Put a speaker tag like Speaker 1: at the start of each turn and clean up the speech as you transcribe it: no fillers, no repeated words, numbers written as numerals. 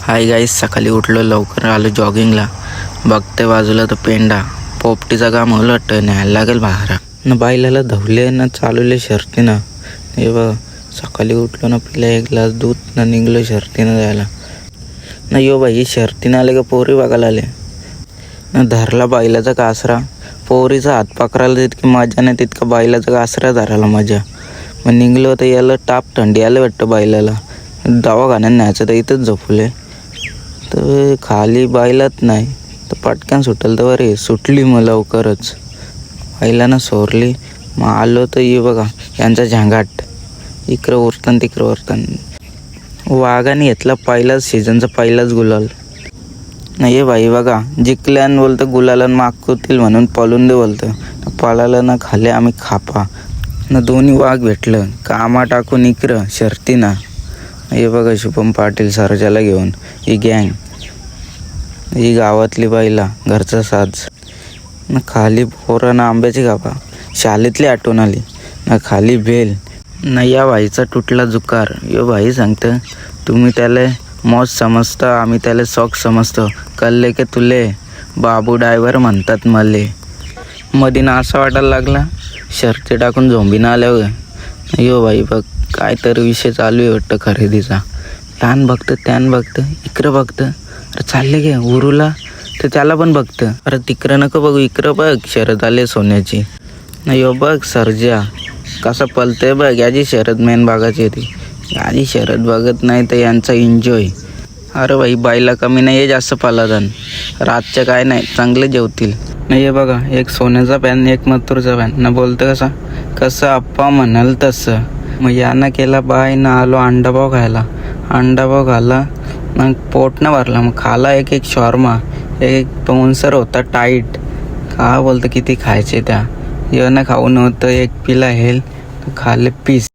Speaker 1: Hi guys, सकाळी उठलो, लवकर आलो जॉगिंगला. बघते बाजूला तर पेंडा पोपटीचा काम उलट न्यायला लागेल बाहेर न. बाईला धवले ना चालवले शर्तीनं. हे बघ, सकाळी उठलो ना पिला एक ग्लास दूध ना निघलो शर्तीनं जायला ना. यो बाई शर्तीनं आले का पोरी बघायला आले ना. धरला बैलाचा कासरा, पोरीचा हात पकडायला तितकी मजा नाही तितका बैलाचा कासरा धरायला मजा. मग निघलो तर याला टाप थंडी आलं वाटतं बैलाला. दवाखान्यात न्यायचं तर इथंच झोपले तर खाली बायलाच नाही तर पटकन सुटलं तर बरे सुटली. मग लवकरच बायलानं सोरली. मग आलो तर ये बघा यांचा झांगाट, इकडं उरतन तिकडं उरतन. वाघाने घेतला पहिलाच सीझनचा पहिलाच गुलाल नाही. ये बाई बघा जिंकल्यान बोलतं गुलालन मागवतील म्हणून पळून दे बोलतं. पळालं ना खाली आम्ही खापा ना. दोन्ही वाघ भेटलं कामा टाकून इकडं शर्तीना. हे बघा शुभम पाटील सरजाला घेऊन ही गँग, ही गावातली बाईला घरचा साज ना. खाली पोरांना आंब्याची गाभा शाळेतली आठवण आली ना. खाली बेल ना. या बाईचा तुटला जुकार. यो बाई सांगतं तुम्ही त्याला मौज समजता, आम्ही त्याला शौक समजतो. कल्ले के तुले बाबू ड्रायव्हर म्हणतात मले. मधीनं असं वाटायला लागला शर्ती टाकून झोंबीनं आल्यावर. यो बाई बघ काय तर विषय चालू आहे वाटतं खरेदीचा. ह्यान बघतं त्यान बघतं इकडं बघतं. अरे चालले गे उरूला तर त्याला पण बघतं. अरे तिकडं नको बघू इकडं बघ शरद आले सोन्याची ना. यो बघ सर्जा कसा पलतंय बघ. याची शरद मेन भागाची होती. याची शरद बघत नाही तर यांचा एन्जॉय. अरे बाई बाईला कमी नाही आहे जास्त पालादान. रातच्या काय नाही चांगले जेवतील नाही. हे बघा एक सोन्याचा पॅन एक मथुरचा पॅन ना. बोलतं कसं आप्पा म्हणाल तसं. मग यानं केला बाय ना. आलो अंडापाव खायला. अंडापाव खाल्ला मग पोट न भरला. मग खाला एक शॉर्मा, एक टोनसर होता टाईट. का बोलतं किती खायचे त्या. यानं खाऊन होतं एक पिला हेल खाल्ले पीस.